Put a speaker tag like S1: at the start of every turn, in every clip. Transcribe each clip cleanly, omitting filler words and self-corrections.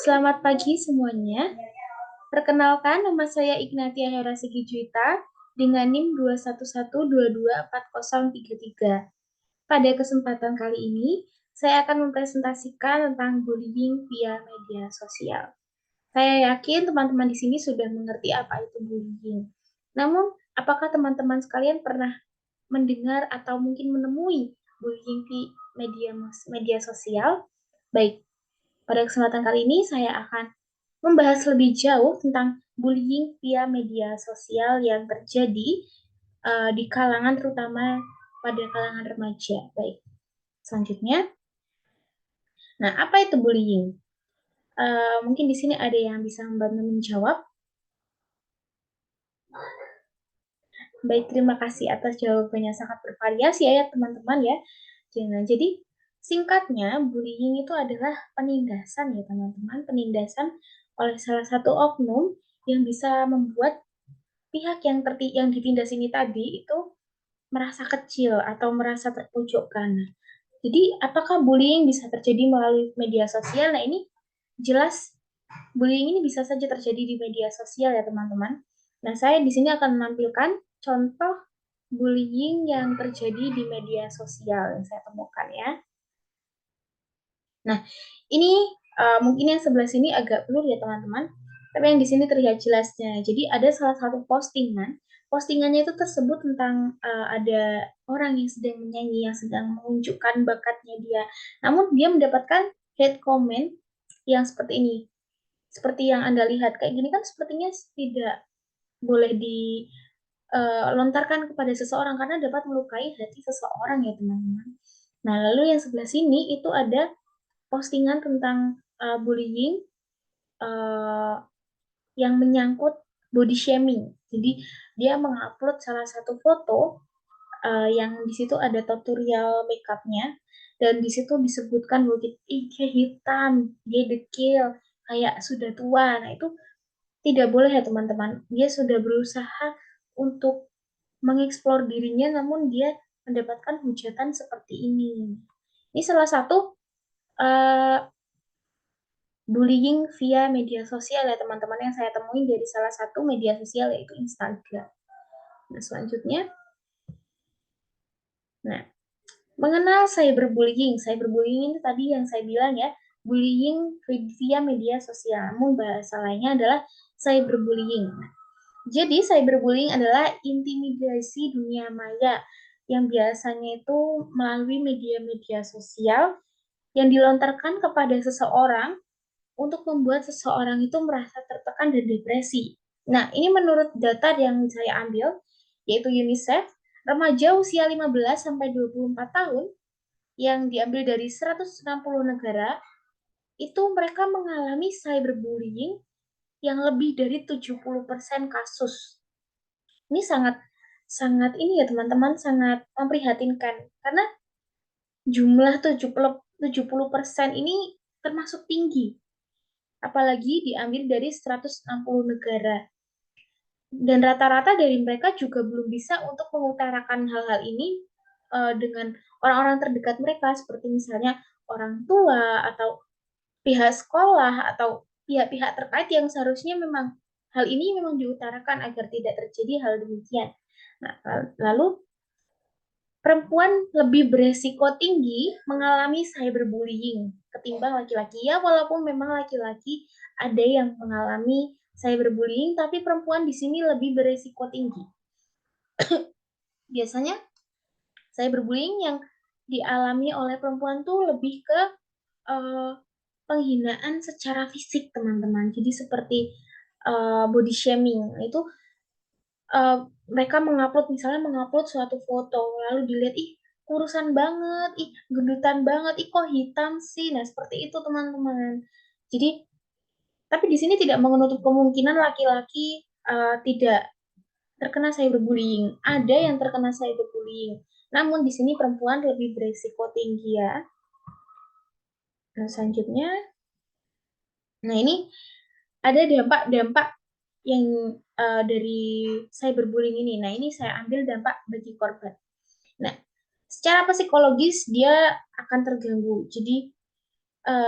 S1: Selamat pagi semuanya. Perkenalkan, nama saya Ignatia Hera Sigijuita dengan NIM 211224033. Pada kesempatan kali ini, saya akan mempresentasikan tentang bullying via media sosial. Saya yakin teman-teman di sini sudah mengerti apa itu bullying. Namun, apakah teman-teman sekalian pernah mendengar atau mungkin menemui bullying di media sosial? Baik, pada kesempatan kali ini saya akan membahas lebih jauh tentang bullying via media sosial yang terjadi di kalangan terutama pada kalangan remaja. Baik, selanjutnya. Nah, apa itu bullying? Mungkin di sini ada yang bisa membantu menjawab. Baik, terima kasih atas jawabannya sangat bervariasi ya teman-teman ya. Jadi singkatnya bullying itu adalah penindasan ya teman-teman, penindasan oleh salah satu oknum yang bisa membuat pihak yang ditindas ini tadi itu merasa kecil atau merasa terpojokkan. Jadi apakah bullying bisa terjadi melalui media sosial? Nah, ini jelas bullying ini bisa saja terjadi di media sosial ya teman-teman. Nah, saya di sini akan menampilkan contoh bullying yang terjadi di media sosial yang saya temukan ya. Nah, ini mungkin yang sebelah sini agak blur ya teman-teman, tapi yang di sini terlihat jelasnya. Jadi ada salah satu postingannya itu tersebut tentang ada orang yang sedang menyanyi, yang sedang menunjukkan bakatnya dia. Namun dia mendapatkan hate comment yang seperti ini. Seperti yang Anda lihat, kayak gini kan sepertinya tidak boleh dilontarkan kepada seseorang karena dapat melukai hati seseorang ya teman-teman. Nah, lalu yang sebelah sini itu ada postingan tentang bullying uh, yang menyangkut body shaming. Jadi dia mengupload salah satu foto yang di situ ada tutorial makeupnya dan di situ disebutkan bahwa dia hitam, dia dekil, kayak sudah tua. Nah itu tidak boleh ya teman-teman. Dia sudah berusaha untuk mengeksplor dirinya, namun dia mendapatkan hujatan seperti ini. Ini salah satu uh, bullying via media sosial ya teman-teman yang saya temuin dari salah satu media sosial yaitu Instagram. Nah, selanjutnya, nah, mengenal cyberbullying. Cyberbullying ini tadi yang saya bilang ya, bullying via media sosial. Namun bahasa lainnya adalah cyberbullying. Jadi cyberbullying adalah intimidasi dunia maya yang biasanya itu melalui media-media sosial yang dilontarkan kepada seseorang untuk membuat seseorang itu merasa tertekan dan depresi. Nah, ini menurut data yang saya ambil, yaitu UNICEF, remaja usia 15 sampai 24 tahun yang diambil dari 160 negara, itu mereka mengalami cyberbullying yang lebih dari 70% kasus. Ini sangat sangat ini ya teman-teman, sangat memprihatinkan karena jumlah 70% ini termasuk tinggi, apalagi diambil dari 160 negara. Dan rata-rata dari mereka juga belum bisa untuk mengutarakan hal-hal ini dengan orang-orang terdekat mereka, seperti misalnya orang tua atau pihak sekolah atau pihak-pihak terkait yang seharusnya memang hal ini memang diutarakan agar tidak terjadi hal demikian. Nah, lalu perempuan lebih beresiko tinggi mengalami cyberbullying ketimbang laki-laki. Ya, walaupun memang laki-laki ada yang mengalami cyberbullying, tapi perempuan di sini lebih beresiko tinggi. Biasanya cyberbullying yang dialami oleh perempuan tuh lebih ke uh, penghinaan secara fisik, teman-teman. Jadi seperti body shaming. Itu uh, mereka mengupload suatu foto lalu dilihat ih kurusan banget, ih gendutan banget, ih kok hitam sih. Nah, seperti itu teman-teman. Jadi tapi di sini tidak menutup kemungkinan laki-laki tidak terkena cyberbullying. Ada yang terkena cyberbullying. Namun di sini perempuan lebih berisiko tinggi ya. Nah, selanjutnya, nah ini ada dampak-dampak yang dari cyberbullying ini. Nah, ini saya ambil dampak bagi korban. Nah, secara psikologis dia akan terganggu. Jadi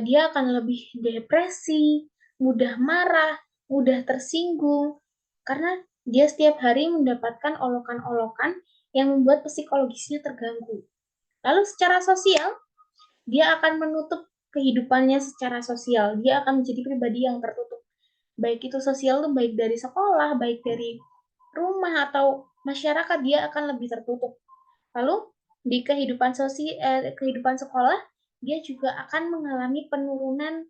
S1: dia akan lebih depresi, mudah marah, mudah tersinggung, karena dia setiap hari mendapatkan olokan-olokan yang membuat psikologisnya terganggu. Lalu secara sosial, dia akan menutup kehidupannya secara sosial. Dia akan menjadi pribadi yang tertutup. Baik itu sosial tuh baik dari sekolah, baik dari rumah atau masyarakat, dia akan lebih tertutup. Lalu di kehidupan sekolah, dia juga akan mengalami penurunan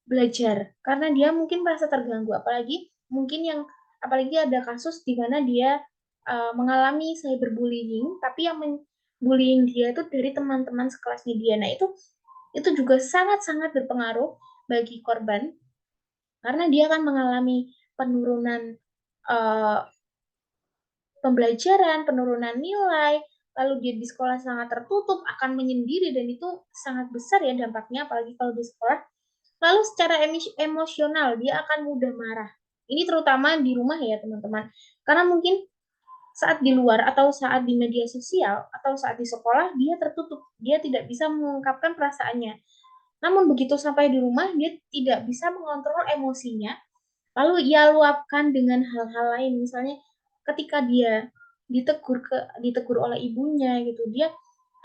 S1: belajar karena dia mungkin merasa terganggu, apalagi ada kasus di mana dia mengalami cyberbullying, tapi yang bullying dia itu dari teman-teman sekelasnya dia. Nah, itu juga sangat-sangat berpengaruh bagi korban karena dia akan mengalami penurunan uh, pembelajaran, penurunan nilai, lalu dia di sekolah sangat tertutup, akan menyendiri, dan itu sangat besar ya dampaknya, apalagi kalau di sekolah. Lalu secara emosional, dia akan mudah marah. Ini terutama di rumah ya teman-teman. Karena mungkin saat di luar atau saat di media sosial atau saat di sekolah, dia tertutup. Dia tidak bisa mengungkapkan perasaannya. Namun begitu sampai di rumah, dia tidak bisa mengontrol emosinya. Lalu ia luapkan dengan hal-hal lain. Misalnya ketika dia ditegur oleh ibunya gitu, dia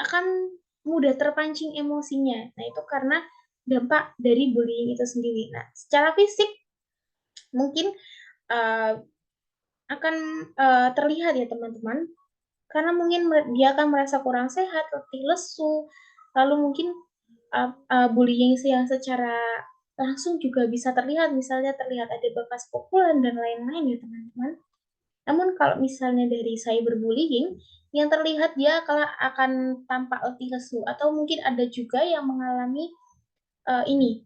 S1: akan mudah terpancing emosinya. Nah, itu karena dampak dari bullying itu sendiri. Nah, secara fisik mungkin uh, akan terlihat ya teman-teman, karena mungkin dia akan merasa kurang sehat, letih lesu, lalu mungkin bullying yang secara langsung juga bisa terlihat, misalnya terlihat ada bekas pukulan dan lain-lain ya teman-teman. Namun kalau misalnya dari cyberbullying, yang terlihat dia akan tampak letih lesu, atau mungkin ada juga yang mengalami ini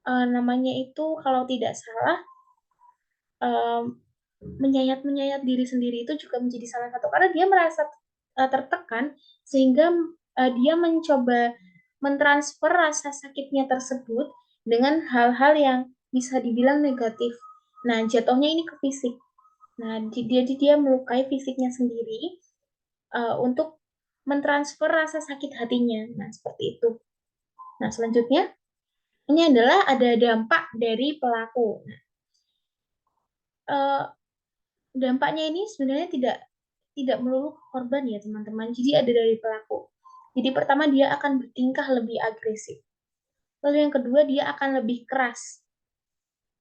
S1: namanya itu kalau tidak salah menyayat-menyayat diri sendiri, itu juga menjadi salah satu karena dia merasa tertekan sehingga dia mencoba mentransfer rasa sakitnya tersebut dengan hal-hal yang bisa dibilang negatif. Nah, jatuhnya ini ke fisik. Nah, dia melukai fisiknya sendiri untuk mentransfer rasa sakit hatinya. Nah, seperti itu. Nah, selanjutnya ini adalah ada dampak dari pelaku. Nah, dampaknya ini sebenarnya tidak melulu korban ya teman-teman. Jadi ada dari pelaku. Jadi pertama dia akan bertingkah lebih agresif. Lalu yang kedua dia akan lebih keras.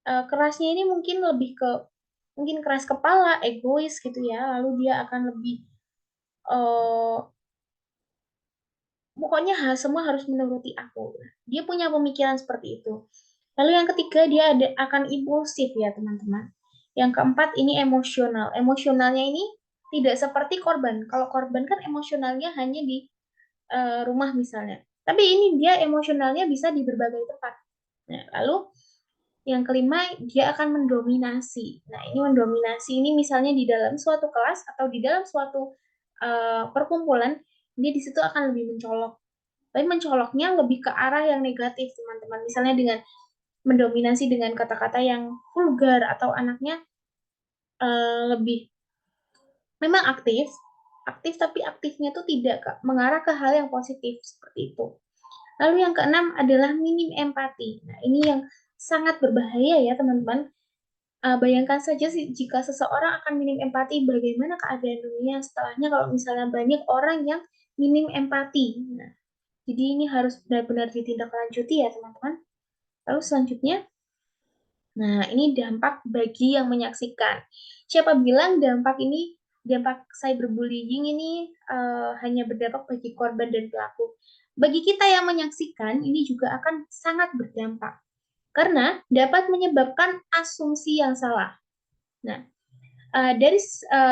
S1: Kerasnya ini mungkin keras kepala, egois gitu ya. Lalu dia akan lebih uh, pokoknya semua harus menuruti aku. Dia punya pemikiran seperti itu. Lalu yang ketiga dia akan impulsif ya teman-teman. Yang keempat ini emosional. Emosionalnya ini tidak seperti korban. Kalau korban kan emosionalnya hanya di rumah misalnya. Tapi ini dia emosionalnya bisa di berbagai tempat. Nah, lalu yang kelima dia akan mendominasi. Nah, ini mendominasi ini misalnya di dalam suatu kelas atau di dalam suatu perkumpulan, dia di situ akan lebih mencolok. Tapi mencoloknya lebih ke arah yang negatif, teman-teman. Misalnya dengan mendominasi dengan kata-kata yang vulgar atau anaknya lebih memang aktif, aktif tapi aktifnya tuh tidak mengarah ke hal yang positif seperti itu. Lalu yang keenam adalah minim empati. Nah, ini yang sangat berbahaya ya teman-teman. Bayangkan saja sih jika seseorang akan minim empati, bagaimana keadaan dunia setelahnya kalau misalnya banyak orang yang minim empati. Nah, jadi ini harus benar-benar ditindaklanjuti ya teman-teman. Lalu selanjutnya, nah ini dampak bagi yang menyaksikan. Siapa bilang dampak cyberbullying ini hanya berdampak bagi korban dan pelaku. Bagi kita yang menyaksikan, ini juga akan sangat berdampak. Karena dapat menyebabkan asumsi yang salah. Nah, dari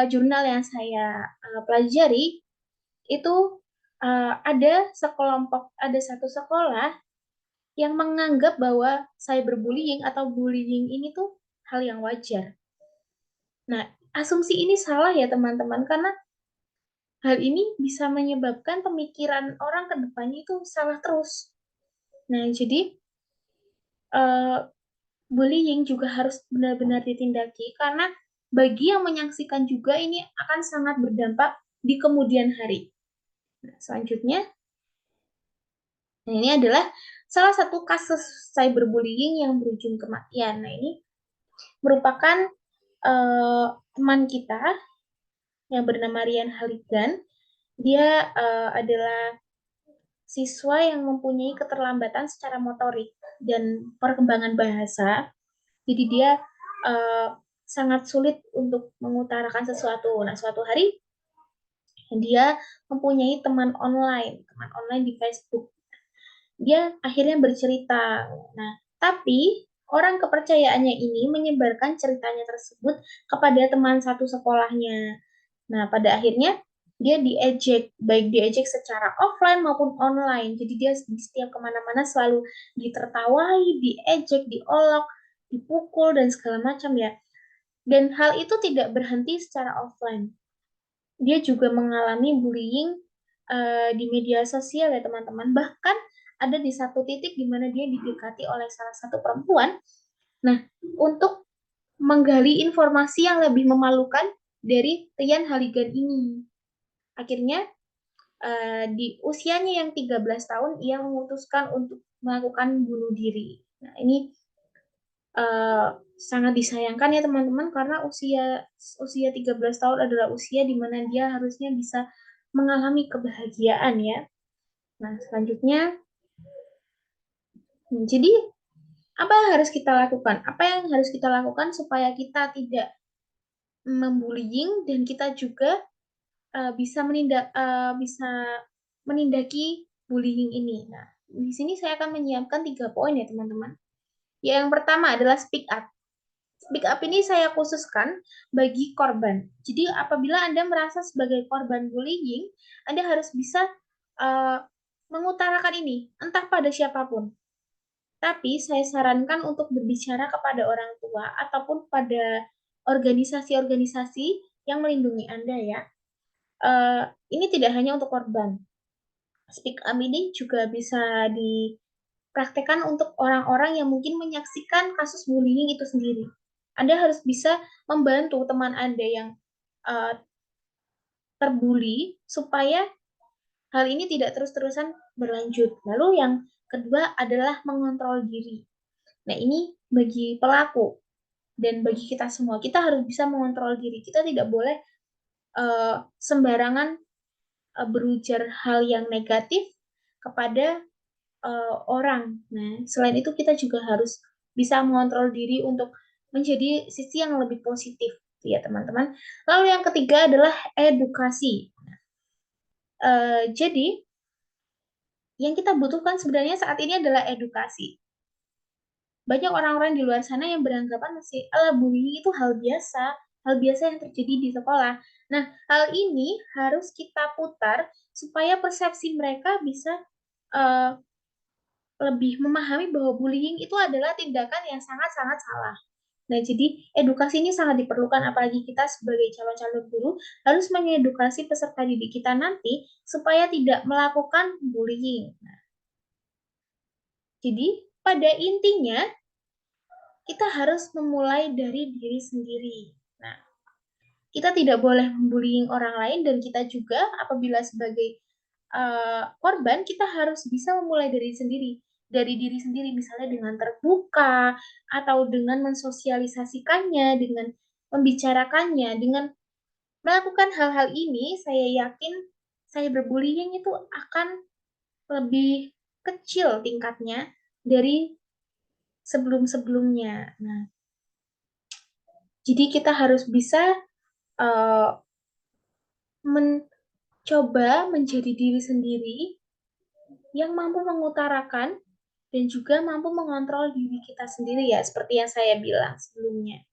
S1: jurnal yang saya pelajari, itu ada satu sekolah yang menganggap bahwa cyberbullying atau bullying ini tuh hal yang wajar. Nah, asumsi ini salah ya teman-teman, karena hal ini bisa menyebabkan pemikiran orang ke depannya itu salah terus. Nah, jadi uh, bullying juga harus benar-benar ditindaki, karena bagi yang menyaksikan juga ini akan sangat berdampak di kemudian hari. Nah, selanjutnya, nah ini adalah salah satu kasus cyberbullying yang berujung kematian. Nah, ini merupakan teman kita yang bernama Rian Haligan. Dia adalah siswa yang mempunyai keterlambatan secara motorik dan perkembangan bahasa. Jadi dia sangat sulit untuk mengutarakan sesuatu. Nah, suatu hari dia mempunyai teman online di Facebook. Dia akhirnya bercerita. Nah, tapi orang kepercayaannya ini menyebarkan ceritanya tersebut kepada teman satu sekolahnya. Nah, pada akhirnya dia diejek, baik diejek secara offline maupun online. Jadi dia di setiap kemana-mana selalu ditertawai, diejek, diolok, dipukul, dan segala macam ya. Dan hal itu tidak berhenti secara offline. Dia juga mengalami bullying di media sosial ya teman-teman. Bahkan ada di satu titik di mana dia didekati oleh salah satu perempuan. Nah, untuk menggali informasi yang lebih memalukan dari Rian Haligan ini. Akhirnya di usianya yang 13 tahun ia memutuskan untuk melakukan bunuh diri. Nah, ini sangat disayangkan ya teman-teman karena usia 13 tahun adalah usia di mana dia harusnya bisa mengalami kebahagiaan ya. Nah, selanjutnya jadi apa yang harus kita lakukan? Apa yang harus kita lakukan supaya kita tidak membullying dan kita juga bisa menindaki bullying ini. Nah, di sini saya akan menyiapkan 3 poin ya teman-teman. Yang pertama adalah speak up. Speak up ini saya khususkan bagi korban. Jadi apabila Anda merasa sebagai korban bullying, Anda harus bisa uh, mengutarakan ini, entah pada siapapun. Tapi saya sarankan untuk berbicara kepada orang tua ataupun pada organisasi-organisasi yang melindungi Anda ya. Ini tidak hanya untuk korban. Speak up ini juga bisa dipraktekkan untuk orang-orang yang mungkin menyaksikan kasus bullying itu sendiri. Anda harus bisa membantu teman Anda yang uh, terbully supaya hal ini tidak terus-terusan berlanjut. Lalu yang kedua adalah mengontrol diri. Nah, ini bagi pelaku dan bagi kita semua. Kita harus bisa mengontrol diri. Kita tidak boleh sembarangan berujar hal yang negatif kepada orang. Nah, selain itu kita juga harus bisa mengontrol diri untuk menjadi sisi yang lebih positif, ya teman-teman. Lalu yang ketiga adalah edukasi. Jadi yang kita butuhkan sebenarnya saat ini adalah edukasi. Banyak orang-orang di luar sana yang beranggapan masih, ala bullying itu hal biasa yang terjadi di sekolah. Nah, hal ini harus kita putar supaya persepsi mereka bisa uh, lebih memahami bahwa bullying itu adalah tindakan yang sangat-sangat salah. Nah, jadi edukasi ini sangat diperlukan apalagi kita sebagai calon-calon guru harus mengedukasi peserta didik kita nanti supaya tidak melakukan bullying. Nah, jadi pada intinya kita harus memulai dari diri sendiri. Nah, kita tidak boleh membullying orang lain dan kita juga apabila sebagai korban kita harus bisa memulai dari diri sendiri misalnya dengan terbuka atau dengan mensosialisasikannya, dengan membicarakannya, dengan melakukan hal-hal ini saya yakin cyberbullying itu akan lebih kecil tingkatnya dari sebelum-sebelumnya. Nah, jadi kita harus bisa uh, mencoba menjadi diri sendiri yang mampu mengutarakan dan juga mampu mengontrol diri kita sendiri ya, seperti yang saya bilang sebelumnya.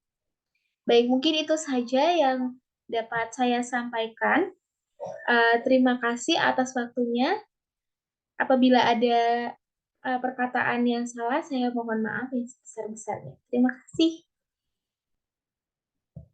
S1: Baik, mungkin itu saja yang dapat saya sampaikan. Terima kasih atas waktunya. Apabila ada perkataan yang salah, saya mohon maaf yang sebesar-besarnya. Terima kasih.